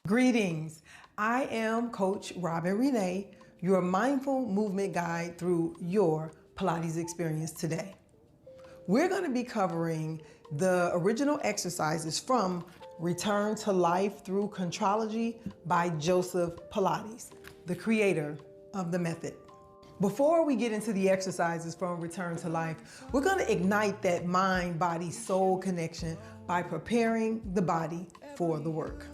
Greetings. I am Coach Robin Renee, your mindful movement guide through your Pilates experience today. We're going to be covering the original exercises from Return to Life Through Contrology by Joseph Pilates, the creator of the method. Before we get into the exercises from Return to Life, we're going to ignite that mind, body, soul connection by preparing the body for the work.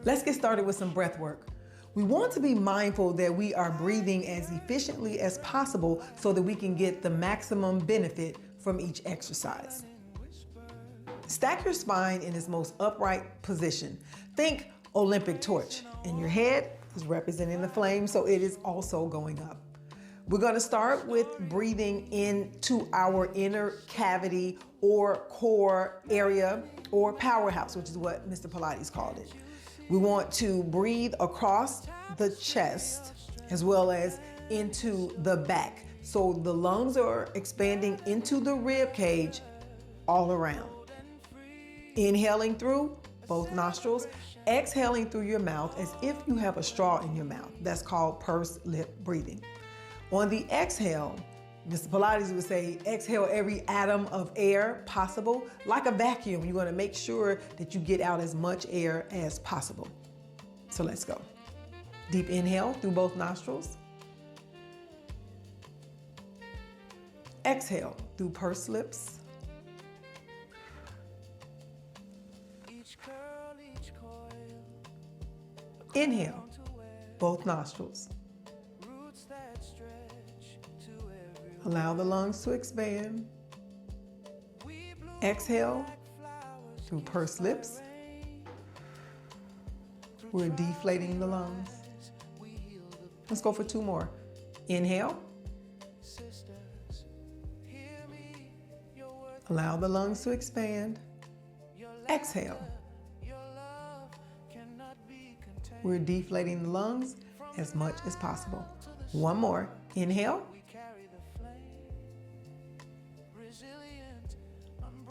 Let's get started with some breath work. We want to be mindful that we are breathing as efficiently as possible so that we can get the maximum benefit from each exercise. Stack your spine in its most upright position. Think Olympic torch, and your head is representing the flame, so it is also going up. We're going to start with breathing into our inner cavity or core area or powerhouse, which is what Mr. Pilates called it. We want to breathe across the chest as well as into the back. So the lungs are expanding into the rib cage all around. Inhaling through both nostrils, exhaling through your mouth as if you have a straw in your mouth. That's called pursed lip breathing. On the exhale, Mr. Pilates would say, exhale every atom of air possible. Like a vacuum, you want to make sure that you get out as much air as possible. So let's go. Deep inhale through both nostrils. Exhale through pursed lips. Inhale, both nostrils. Allow the lungs to expand. Exhale through pursed lips. We're deflating the lungs. Let's go for two more. Inhale. Allow the lungs to expand. Exhale. We're deflating the lungs as much as possible. One more. Inhale.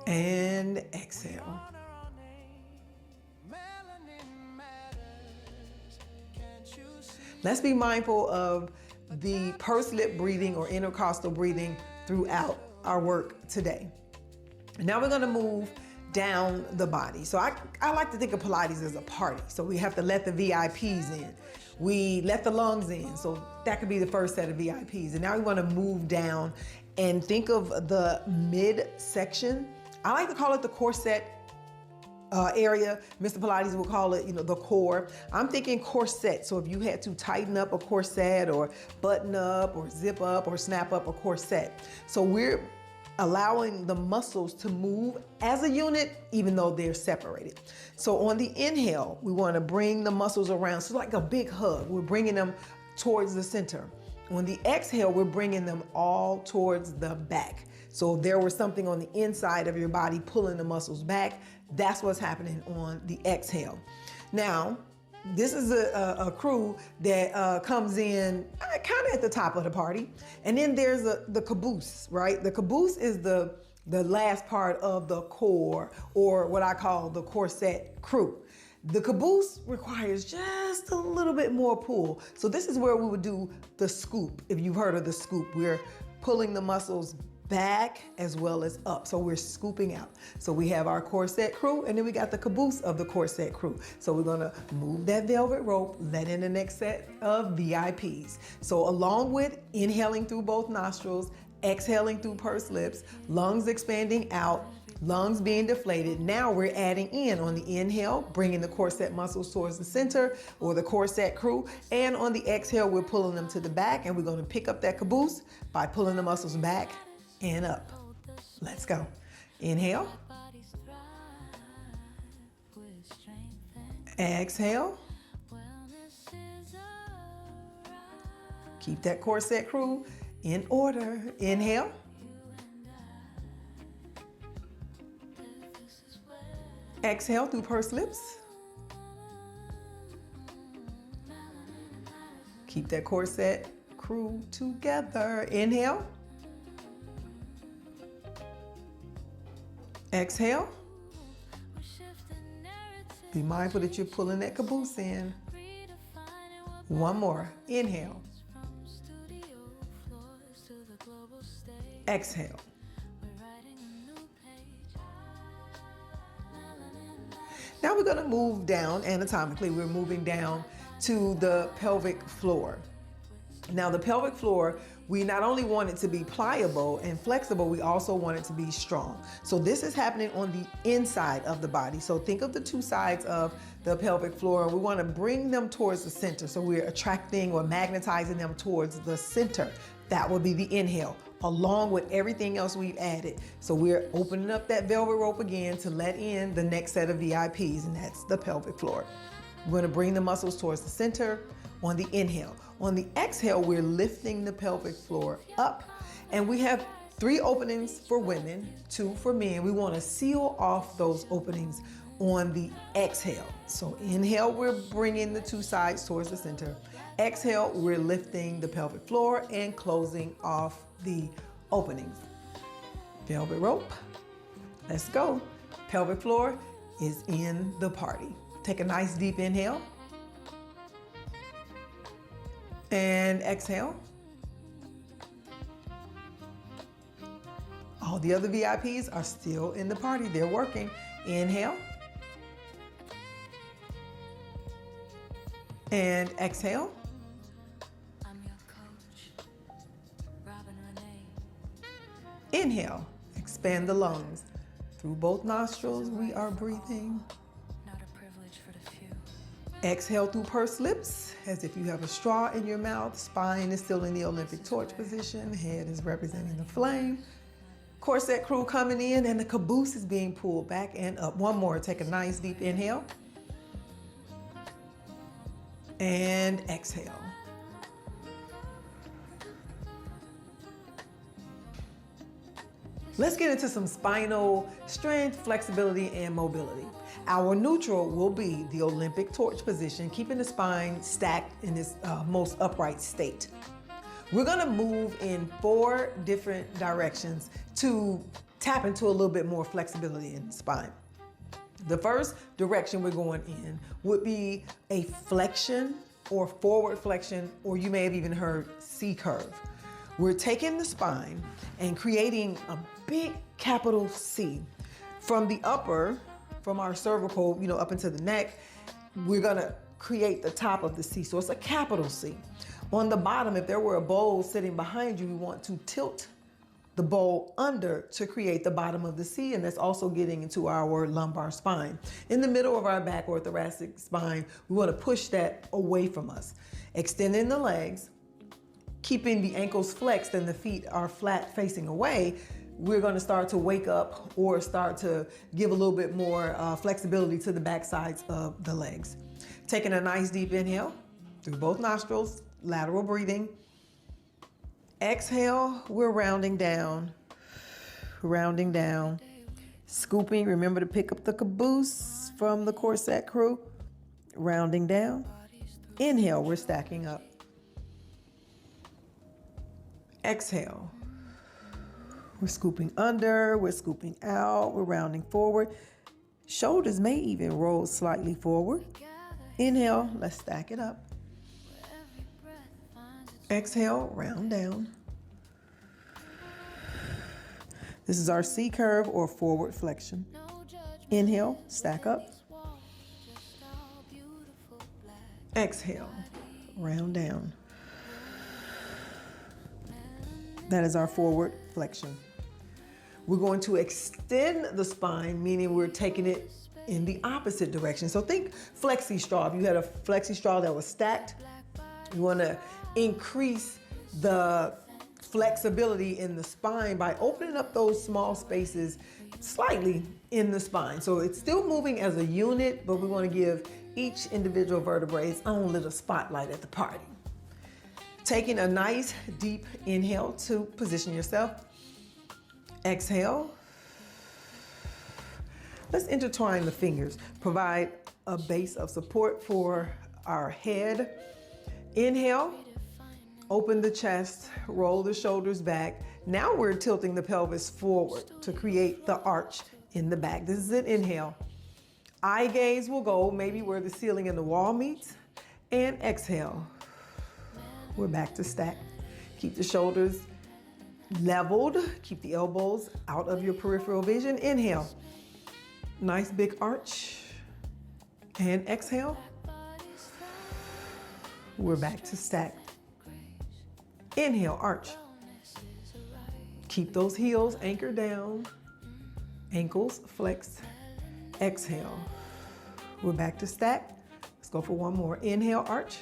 And exhale. Let's be mindful of the pursed lip breathing or intercostal breathing throughout our work today. And now we're going to move down the body. So I like to think of Pilates as a party. So we have to let the VIPs in. We let the lungs in. So that could be the first set of VIPs. And now we want to move down and think of the midsection. I like to call it the corset area. Mr. Pilates will call it, the core. I'm thinking corset. So if you had to tighten up a corset or button up or zip up or snap up a corset. So we're allowing the muscles to move as a unit, even though they're separated. So on the inhale, we want to bring the muscles around. So like a big hug, we're bringing them towards the center. On the exhale, we're bringing them all towards the back. So if there was something on the inside of your body pulling the muscles back, that's what's happening on the exhale. Now, this is a crew that comes in kind of at the top of the party. And then there's the caboose, right? The caboose is the last part of the core, or what I call the corset crew. The caboose requires just a little bit more pull. So this is where we would do the scoop. If you've heard of the scoop, we're pulling the muscles back as well as up. So we're scooping out. So we have our corset crew, and then we got the caboose of the corset crew. So we're gonna move that velvet rope, let in the next set of VIPs. So along with inhaling through both nostrils, exhaling through pursed lips, lungs expanding out, lungs being deflated. Now we're adding in on the inhale, bringing the corset muscles towards the center or the corset crew. And on the exhale, we're pulling them to the back, and we're going to pick up that caboose by pulling the muscles back and up. Let's go. Inhale. Exhale. Keep that corset crew in order. Inhale. Exhale through pursed lips. Keep that corset crew together. Inhale. Exhale. Be mindful that you're pulling that caboose in. One more. Inhale. Exhale. Now we're going to move down anatomically. We're moving down to the pelvic floor. Now the pelvic floor, we not only want it to be pliable and flexible, we also want it to be strong. So this is happening on the inside of the body. So think of the two sides of the pelvic floor. We want to bring them towards the center. So we're attracting or magnetizing them towards the center. That will be the inhale, along with everything else we've added. So we're opening up that velvet rope again to let in the next set of VIPs, and that's the pelvic floor. We're going to bring the muscles towards the center on the inhale. On the exhale, we're lifting the pelvic floor up, and we have 3 openings for women, 2 for men. We want to seal off those openings on the exhale. So inhale, we're bringing the 2 sides towards the center. Exhale, we're lifting the pelvic floor and closing off the openings. Velvet rope, let's go. Pelvic floor is in the party. Take a nice deep inhale. And exhale. All the other VIPs are still in the party. They're working. Inhale. And exhale. Inhale. Expand the lungs. Through both nostrils, we are breathing. Exhale through pursed lips, as if you have a straw in your mouth. Spine is still in the Olympic torch position. Head is representing the flame. Corset crew coming in, and the caboose is being pulled back and up. One more. Take a nice deep inhale. And exhale. Let's get into some spinal strength, flexibility, and mobility. Our neutral will be the Olympic torch position, keeping the spine stacked in its most upright state. We're gonna move in 4 different directions to tap into a little bit more flexibility in the spine. The first direction we're going in would be a flexion or forward flexion, or you may have even heard C curve. We're taking the spine and creating a big capital C. From the upper, from our cervical, up into the neck, we're gonna create the top of the C. So it's a capital C. On the bottom, if there were a bowl sitting behind you, we want to tilt the bowl under to create the bottom of the C, and that's also getting into our lumbar spine. In the middle of our back or thoracic spine, we want to push that away from us. Extending the legs, keeping the ankles flexed and the feet are flat facing away, we're going to start to wake up or start to give a little bit more flexibility to the back sides of the legs. Taking a nice deep inhale through both nostrils, lateral breathing. Exhale, we're rounding down. Scooping, remember to pick up the caboose from the corset crew. Rounding down. Inhale, we're stacking up. Exhale. We're scooping under, we're scooping out, we're rounding forward. Shoulders may even roll slightly forward. Inhale, let's stack it up. Exhale, round down. This is our C curve or forward flexion. Inhale, stack up. Exhale, round down. That is our forward flexion. We're going to extend the spine, meaning we're taking it in the opposite direction. So think flexi straw. If you had a flexi straw that was stacked, you want to increase the flexibility in the spine by opening up those small spaces slightly in the spine. So it's still moving as a unit, but we want to give each individual vertebrae its own little spotlight at the party. Taking a nice deep inhale to position yourself. Exhale. Let's intertwine the fingers. Provide a base of support for our head. Inhale. Open the chest, roll the shoulders back. Now we're tilting the pelvis forward to create the arch in the back. This is an inhale. Eye gaze will go maybe where the ceiling and the wall meets. And exhale. We're back to stack. Keep the shoulders leveled. Keep the elbows out of your peripheral vision. Inhale. Nice big arch. And exhale. We're back to stack. Inhale, arch. Keep those heels anchored down. Ankles flexed. Exhale. We're back to stack. Let's go for one more. Inhale, arch.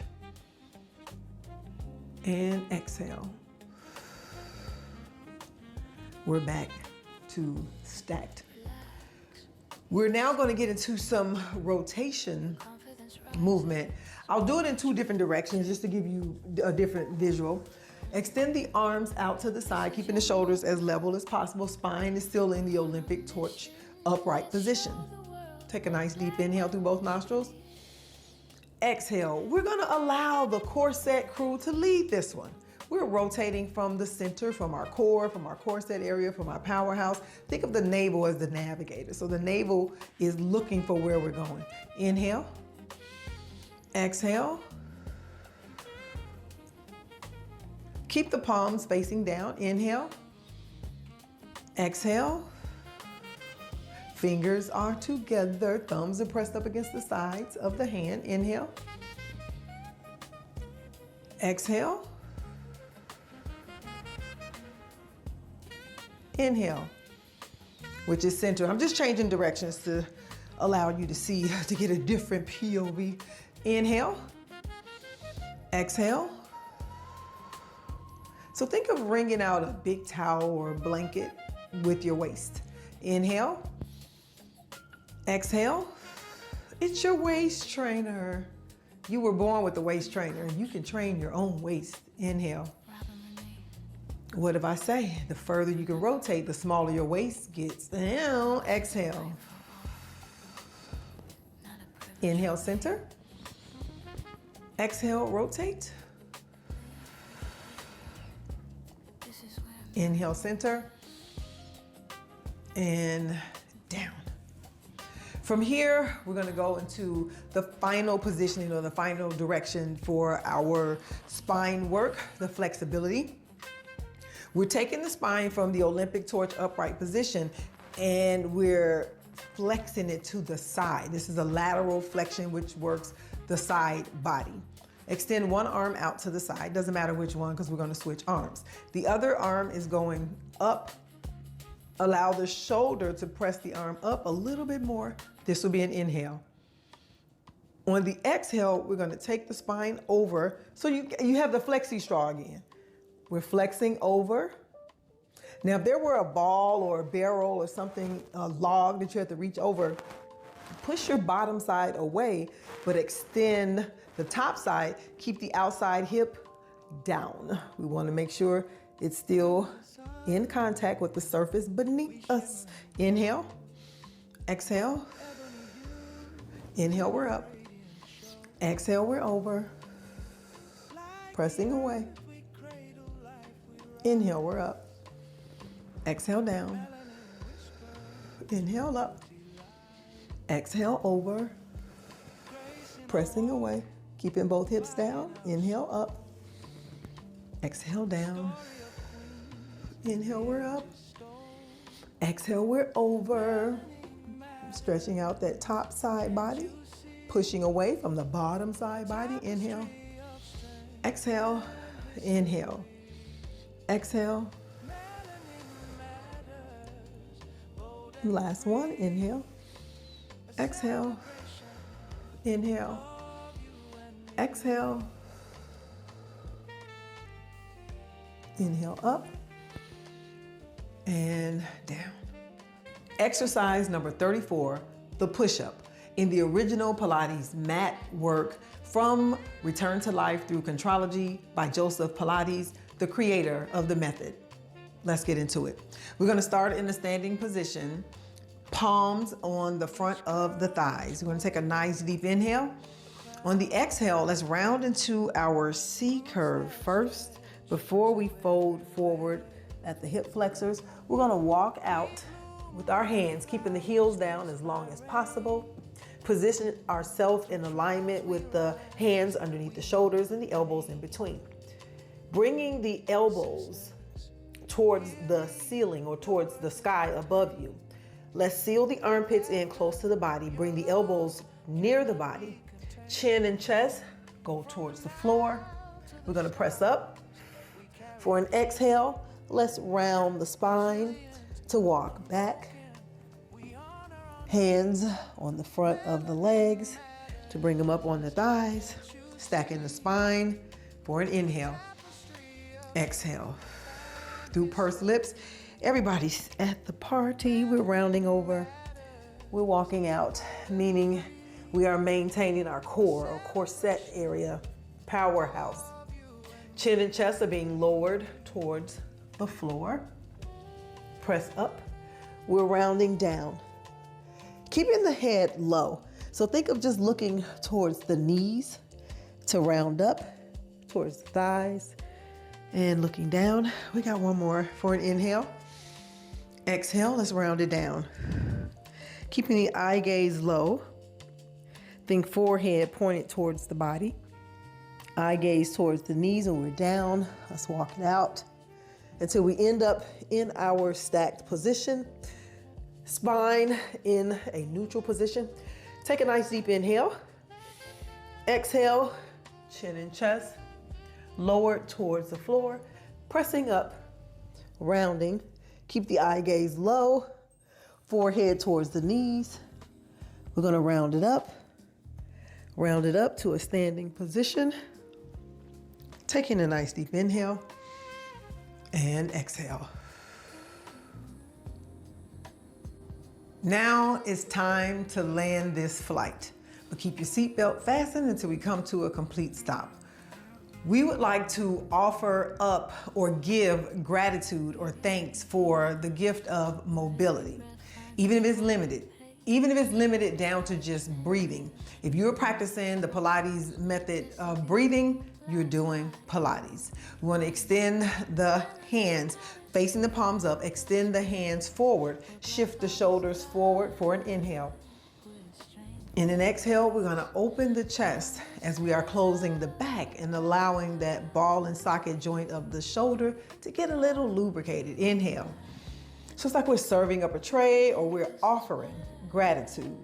And exhale. We're back to stacked. We're now going to get into some rotation movement. I'll do it in two different directions just to give you a different visual. Extend the arms out to the side, keeping the shoulders as level as possible. Spine is still in the Olympic torch upright position. Take a nice deep inhale through both nostrils. Exhale. We're going to allow the corset crew to lead this one. We're rotating from the center, from our corset area, from our powerhouse. Think of the navel as the navigator. So the navel is looking for where we're going. Inhale. Exhale. Keep the palms facing down. Inhale. Exhale. Fingers are together. Thumbs are pressed up against the sides of the hand. Inhale. Exhale. Inhale, which is center. I'm just changing directions to allow you to see, to get a different POV. Inhale. Exhale. So think of wringing out a big towel or a blanket with your waist. Inhale. Exhale. It's your waist trainer. You were born with the waist trainer. You can train your own waist. Inhale. What if I say? The further you can rotate, the smaller your waist gets. Now, exhale. Inhale, center. Exhale, rotate. Inhale, center. And down. From here, we're gonna go into the final positioning or the final direction for our spine work, the flexibility. We're taking the spine from the Olympic torch upright position and we're flexing it to the side. This is a lateral flexion which works the side body. Extend one arm out to the side, doesn't matter which one because we're gonna switch arms. The other arm is going up. Allow the shoulder to press the arm up a little bit more. This will be an inhale. On the exhale, we're gonna take the spine over. So you have the flexi straw again. We're flexing over. Now, if there were a ball or a barrel or something, a log that you have to reach over, push your bottom side away, but extend the top side. Keep the outside hip down. We want to make sure it's still in contact with the surface beneath us. Inhale, exhale. Inhale, we're up. Exhale, we're over. Pressing away. Inhale, we're up. Exhale, down. Inhale, up. Exhale, over. Pressing away. Keeping both hips down. Inhale, up. Exhale, down. Inhale, we're up. Exhale, we're over. Stretching out that top side body. Pushing away from the bottom side body. Inhale. Exhale. Inhale. Exhale. Last one. Inhale. Exhale. Inhale. Exhale. Inhale up and down. Exercise number 34, the push-up. In the original Pilates mat work from Return to Life through Contrology by Joseph Pilates, the creator of the method. Let's get into it. We're gonna start in a standing position, palms on the front of the thighs. We're gonna take a nice deep inhale. On the exhale, let's round into our C curve first before we fold forward at the hip flexors. We're gonna walk out with our hands, keeping the heels down as long as possible. Position ourselves in alignment with the hands underneath the shoulders and the elbows in between. Bringing the elbows towards the ceiling or towards the sky above you. Let's seal the armpits in close to the body. Bring the elbows near the body. Chin and chest go towards the floor. We're going to press up. For an exhale, let's round the spine to walk back. Hands on the front of the legs to bring them up on the thighs. Stacking the spine for an inhale. Exhale. Through pursed lips. Everybody's at the party. We're rounding over. We're walking out, meaning we are maintaining our core or corset area, powerhouse. Chin and chest are being lowered towards the floor. Press up. We're rounding down. Keeping the head low. So think of just looking towards the knees to round up, towards the thighs, and looking down. We got one more for an inhale. Exhale, let's round it down. Keeping the eye gaze low. Think forehead pointed towards the body. Eye gaze towards the knees and we're down. Let's walk it out until we end up in our stacked position. Spine in a neutral position. Take a nice deep inhale. Exhale, chin and chest, lowered towards the floor, pressing up, rounding. Keep the eye gaze low, forehead towards the knees. We're gonna round it up to a standing position. Taking a nice deep inhale and exhale. Now it's time to land this flight, but keep your seatbelt fastened until we come to a complete stop. We would like to offer up or give gratitude or thanks for the gift of mobility, even if it's limited down to just breathing. If you're practicing the Pilates method of breathing, you're doing Pilates. We want to extend the hands facing the palms up, extend the hands forward, shift the shoulders forward for an inhale. In an exhale, we're gonna open the chest as we are closing the back and allowing that ball and socket joint of the shoulder to get a little lubricated. Inhale. So it's like we're serving up a tray or we're offering gratitude.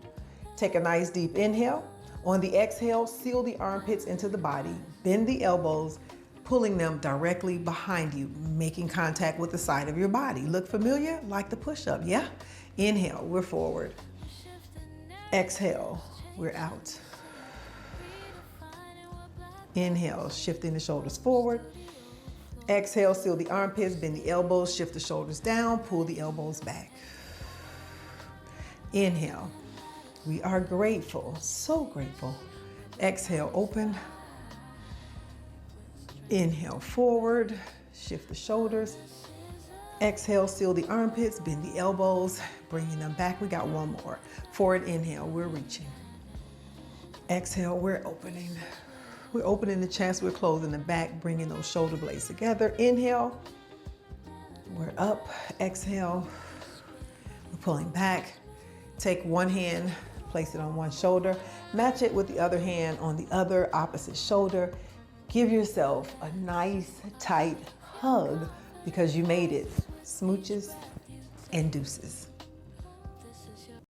Take a nice deep inhale. On the exhale, seal the armpits into the body, bend the elbows, pulling them directly behind you, making contact with the side of your body. Look familiar? Like the push-up, yeah? Inhale, we're forward. Exhale, we're out. Inhale, shifting the shoulders forward. Exhale, seal the armpits, bend the elbows, shift the shoulders down, pull the elbows back. Inhale, we are grateful, so grateful. Exhale, open. Inhale, forward, shift the shoulders. Exhale, seal the armpits, bend the elbows, bringing them back. We got one more. Forward inhale, we're reaching. Exhale, we're opening. We're opening the chest, we're closing the back, bringing those shoulder blades together. Inhale, we're up. Exhale, we're pulling back. Take one hand, place it on one shoulder, match it with the other hand on the other opposite shoulder. Give yourself a nice, tight hug because you made it. Smooches and deuces.